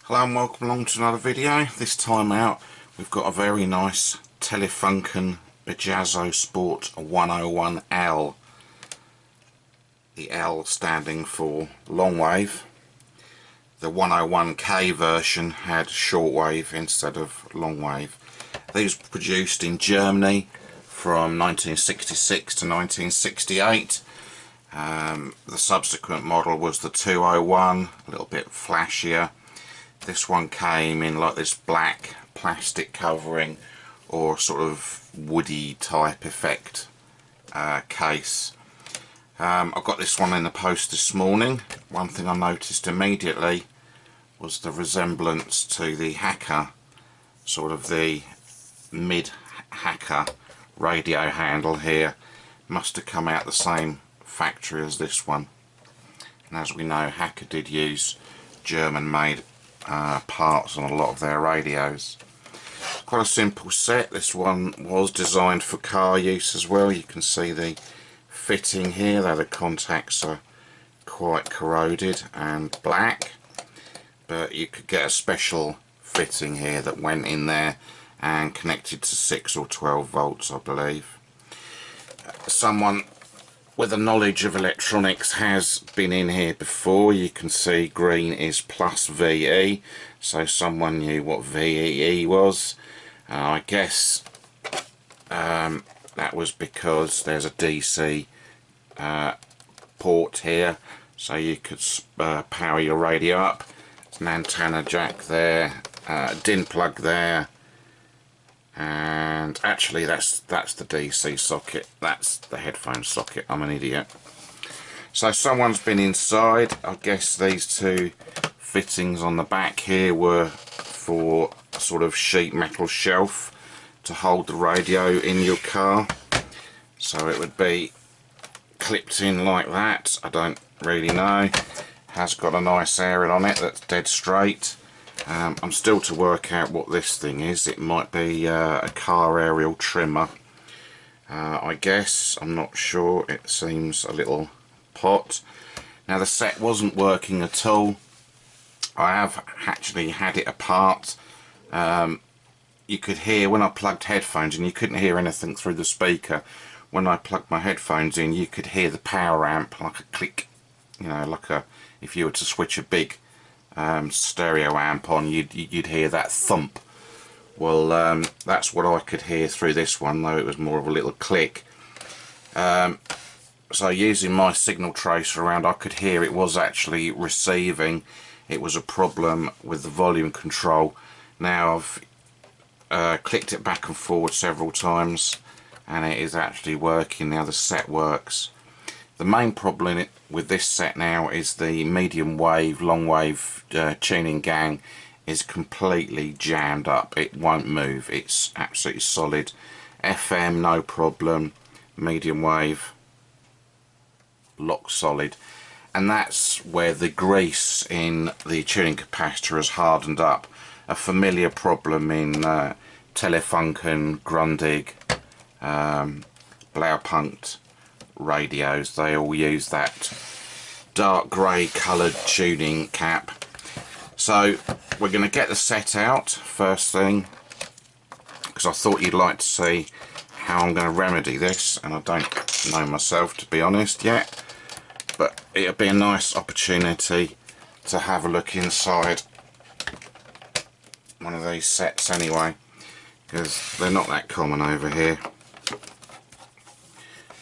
Hello and welcome along to another video. This time out we've got a very nice Telefunken Bajazzo Sport 101L. The L standing for long wave. The 101K version had shortwave instead of long wave. These were produced in Germany from 1966 to 1968. The subsequent model was the 201, a little bit flashier. This one came in like this black plastic covering or sort of woody type effect case. I got this one in the post this morning. One thing I noticed immediately was the resemblance to the Hacker, sort of the mid-Hacker radio handle here. Must have come out the same factory as this one. And as we know, Hacker did use German-made parts on a lot of their radios. Quite a simple set. This one was designed for car use as well. You can see the fitting here, though the contacts are quite corroded and black, but you could get a special fitting here that went in there and connected to 6 or 12 volts, I believe. Someone with a knowledge of electronics has been in here before. You can see green is plus VE, so someone knew what VEE was. I guess that was because there's a DC port here, so you could power your radio up. There's an antenna jack there, DIN plug there, and actually that's the DC socket, that's the headphone socket. I'm an idiot. So someone's been inside. I guess these two fittings on the back here were for a sort of sheet metal shelf to hold the radio in your car, so it would be clipped in like that. I don't really know. Has got a nice area on it that's dead straight. I'm still to work out what this thing is. It might be a car aerial trimmer, I guess. I'm not sure. It seems a little pot. Now the set wasn't working at all. I have actually had it apart. You could hear when I plugged headphones in, you couldn't hear anything through the speaker. When I plugged my headphones in, you could hear the power amp like a click, you know, like if you were to switch a big stereo amp on, you'd hear that thump. Well, that's what I could hear through this one, though it was more of a little click. So using my signal tracer around, I could hear it was actually receiving. It was a problem with the volume control. Now I've clicked it back and forward several times and it is actually working now. The set works. The main problem with this set now is the medium wave, long wave tuning gang is completely jammed up. It won't move. It's absolutely solid. FM no problem. Medium wave lock solid. And that's where the grease in the tuning capacitor has hardened up. A familiar problem in Telefunken, Grundig, Blaupunkt radios. They all use that dark grey coloured tuning cap. So we're going to get the set out first thing, because I thought you'd like to see how I'm going to remedy this, and I don't know myself, to be honest, yet, but it'll be a nice opportunity to have a look inside one of these sets anyway, because they're not that common over here.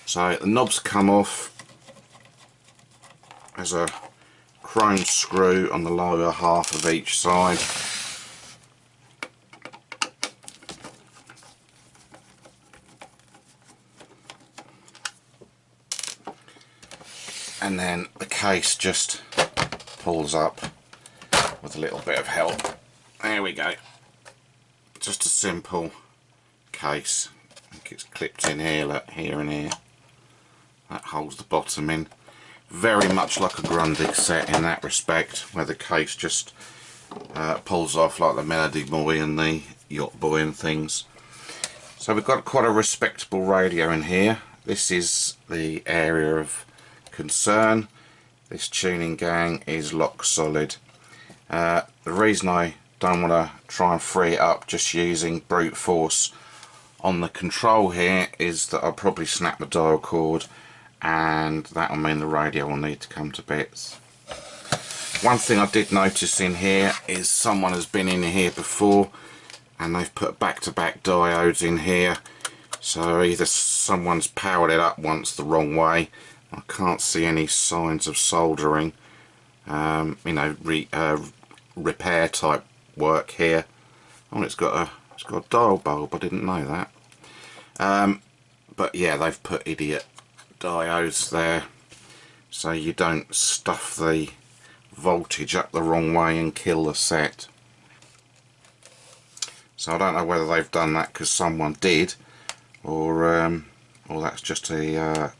So the knobs come off. There's a chrome screw on the lower half of each side. And then the case just pulls up with a little bit of help. There we go. Just a simple case. I think it's clipped in here, look, here and here. That holds the bottom in. Very much like a Grundig set in that respect, where the case just pulls off like the Melody Boy and the Yacht Boy and things. So we've got quite a respectable radio in here. This is the area of concern. This tuning gang is lock solid. The reason I don't want to try and free it up just using brute force on the control here is that I'll probably snap the dial cord, and that'll mean the radio will need to come to bits. One thing I did notice in here is someone has been in here before and they've put back-to-back diodes in here, so either someone's powered it up once the wrong way. I can't see any signs of soldering, you know, repair type work here. Oh, it's got a dial bulb, I didn't know that. But yeah, they've put idiot diodes there so you don't stuff the voltage up the wrong way and kill the set. So I don't know whether they've done that because someone did, or that's just a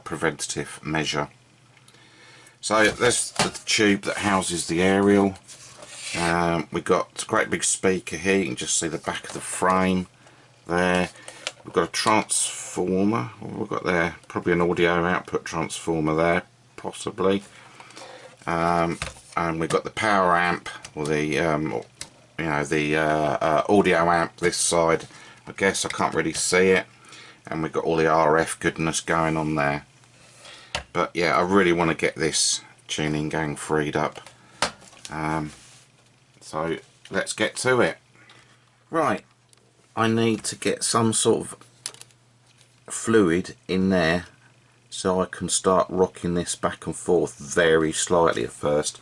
preventative measure. So there's the tube that houses the aerial. We've got a great big speaker here. You can just see the back of the frame there. We've got a transformer. What we've got there, probably an audio output transformer there, possibly. And we've got the power amp, or the you know, the audio amp this side. I guess I can't really see it. And we've got all the RF goodness going on there. But yeah, I really want to get this tuning gang freed up. So let's get to it. Right, I need to get some sort of fluid in there so I can start rocking this back and forth very slightly at first.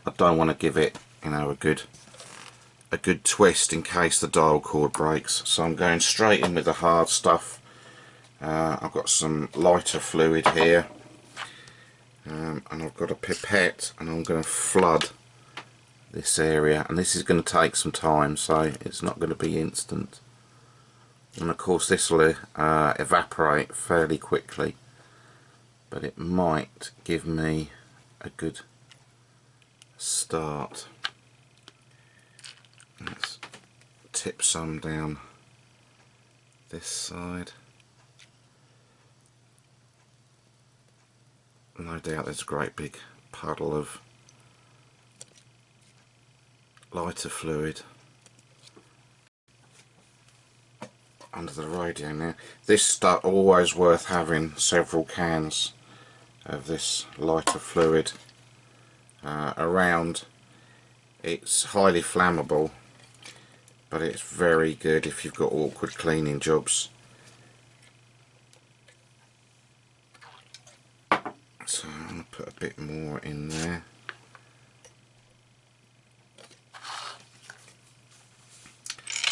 I don't want to give it, you know, a good twist in case the dial cord breaks. So I'm going straight in with the hard stuff. I've got some lighter fluid here, and I've got a pipette, and I'm going to flood this area, and this is going to take some time, so it's not going to be instant. And of course this will evaporate fairly quickly, but it might give me a good start. Let's tip some down this side. No doubt there's a great big puddle of lighter fluid under the radio now. This stuff always worth having several cans of this lighter fluid around. It's highly flammable, but it's very good if you've got awkward cleaning jobs. So I'm going to put a bit more in there.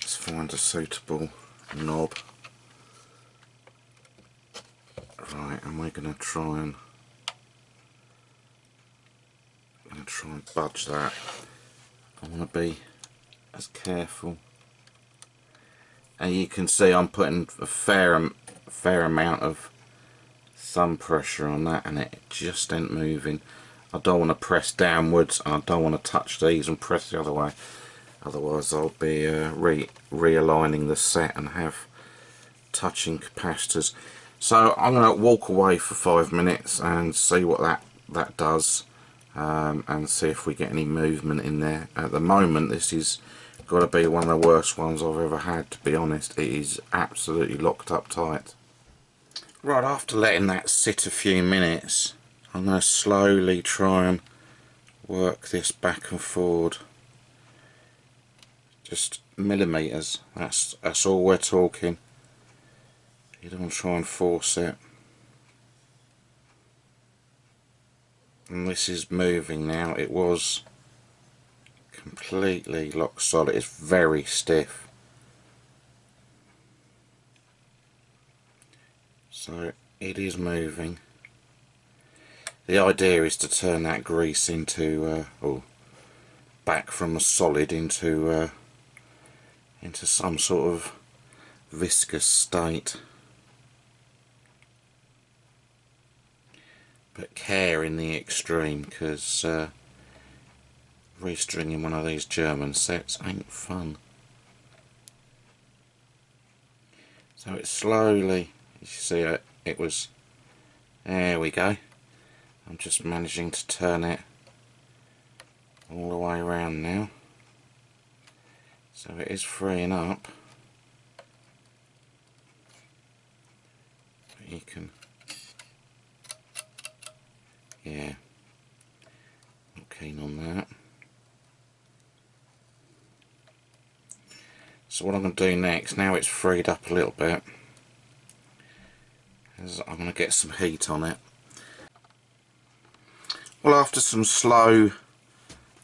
Let's find a suitable knob. Right, and we're going to try and budge that. I want to be as careful. And you can see I'm putting a fair amount of thumb pressure on that, and it just ain't moving. I don't want to press downwards, and I don't want to touch these and press the other way. Otherwise I'll be realigning the set and have touching capacitors. So I'm going to walk away for 5 minutes and see what that does, and see if we get any movement in there. At the moment this is got to be one of the worst ones I've ever had, to be honest. It is absolutely locked up tight. Right, after letting that sit a few minutes, I'm going to slowly try and work this back and forward. Just millimetres, that's all we're talking. You don't want to try and force it. And this is moving now. It was completely lock solid. It's very stiff. So it is moving. The idea is to turn that grease into, or back from a solid into some sort of viscous state. But care in the extreme, because restringing one of these German sets ain't fun. So it's slowly, you see it was, there we go. I'm just managing to turn it all the way around now, so it is freeing up. But you can, yeah, not keen on that. So what I'm going to do next, now it's freed up a little bit, is I'm going to get some heat on it. Well, after some slow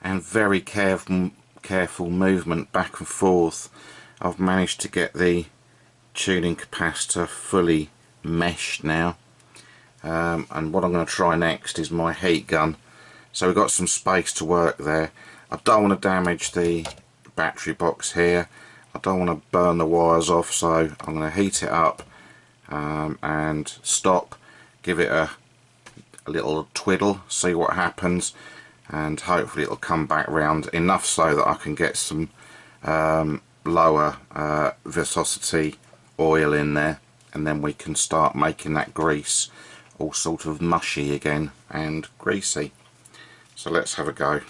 and very careful movement back and forth, I've managed to get the tuning capacitor fully meshed now. And what I'm going to try next is my heat gun. So we've got some space to work there. I don't want to damage the battery box here. I don't want to burn the wires off, so I'm going to heat it up and stop, give it a little twiddle, see what happens, and hopefully it'll come back round enough so that I can get some lower viscosity oil in there, and then we can start making that grease all sort of mushy again and greasy. So let's have a go.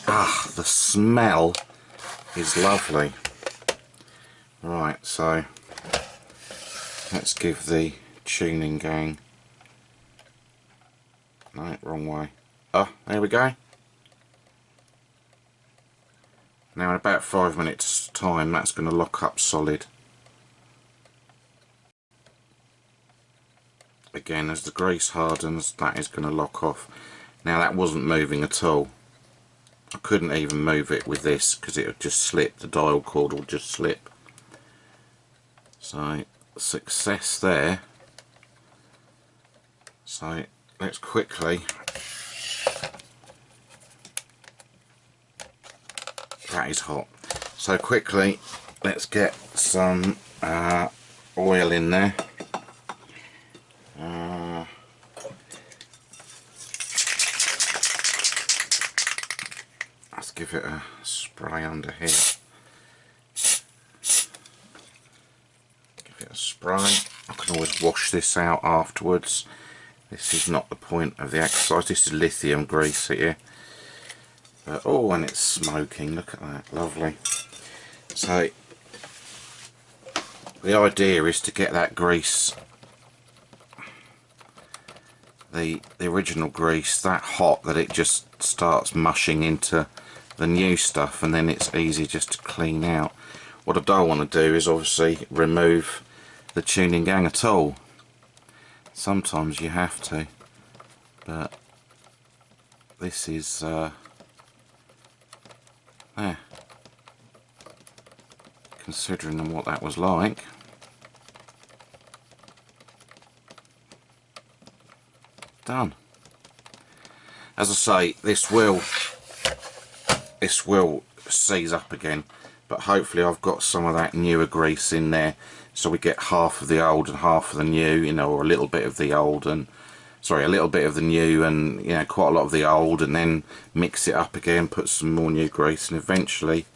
Ah, the smell is lovely. Right, so let's give the tuning gang, no, wrong way. Oh, there we go. Now in about 5 minutes time that's going to lock up solid. Again, as the grease hardens, that is going to lock off. Now that wasn't moving at all. I couldn't even move it with this because it would just slip, the dial cord will just slip. So success there. So let's quickly, that is hot, so quickly let's get some oil in there. Let's give it a spray under here. Give it a spray. I can always wash this out afterwards. This is not the point of the exercise. This is lithium grease here. But, oh, and it's smoking. Look at that. Lovely. So the idea is to get that grease, the original grease, that hot that it just starts mushing into the new stuff, and then it's easy just to clean out. What I don't want to do is obviously remove the tuning gang at all. Sometimes you have to, but this is there, considering what that was like. Done. As I say, this will seize up again, but hopefully I've got some of that newer grease in there, so we get half of the old and half of the new, you know, or a little bit of the old and, sorry, a little bit of the new and, you know, quite a lot of the old, and then mix it up again, put some more new grease, and eventually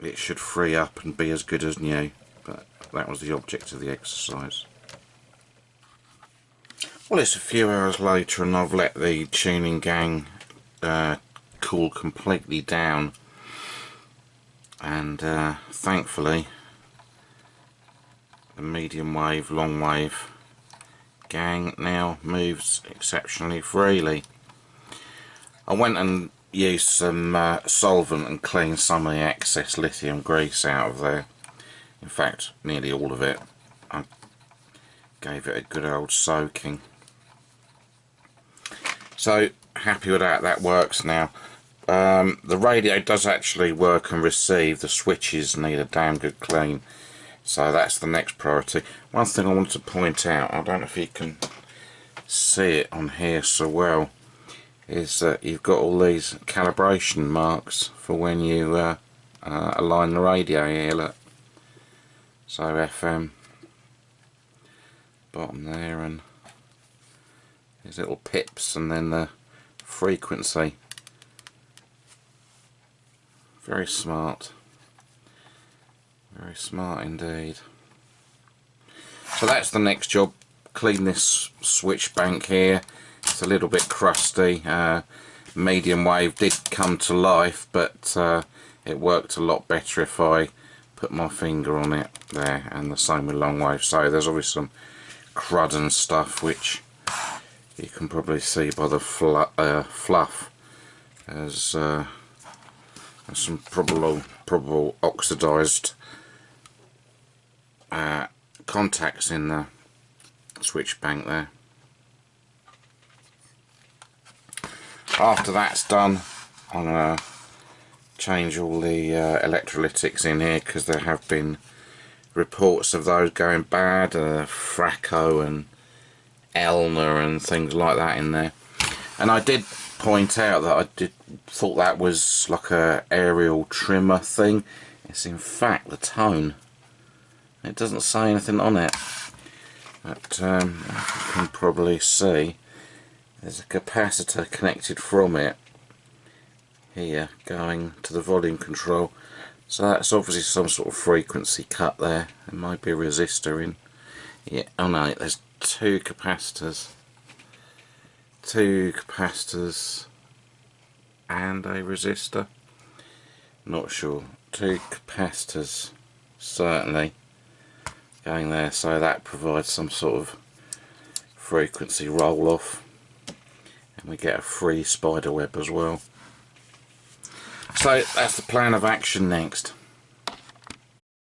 it should free up and be as good as new. But that was the object of the exercise. Well, it's a few hours later and I've let the tuning gang cool completely down, and thankfully the medium wave, long wave gang now moves exceptionally freely. I went and use some solvent and clean some of the excess lithium grease out of there. In fact, nearly all of it. I gave it a good old soaking. So happy with that, that works now. The radio does actually work and receive. The switches need a damn good clean, so that's the next priority. One thing I want to point out, I don't know if you can see it on here so well, is that you've got all these calibration marks for when you align the radio here, look. So FM, bottom there, and these little pips, and then the frequency. Very smart indeed. So that's the next job. Clean this switch bank here. It's a little bit crusty. Medium wave did come to life, but it worked a lot better if I put my finger on it there, and the same with long wave. So there's obviously some crud and stuff, which you can probably see by the fluff. There's some probable oxidized contacts in the switch bank there. After that's done, I'm going to change all the electrolytics in here, because there have been reports of those going bad, Fracco and Elner and things like that in there. And I did point out that I thought that was like a aerial trimmer thing. It's in fact the tone. It doesn't say anything on it, but you can probably see there's a capacitor connected from it here going to the volume control. So that's obviously some sort of frequency cut there. There might be a resistor in. Yeah, oh no, there's two capacitors and a resistor. Not sure. Two capacitors certainly going there, so that provides some sort of frequency roll off, and we get a free spider web as well. So that's the plan of action next.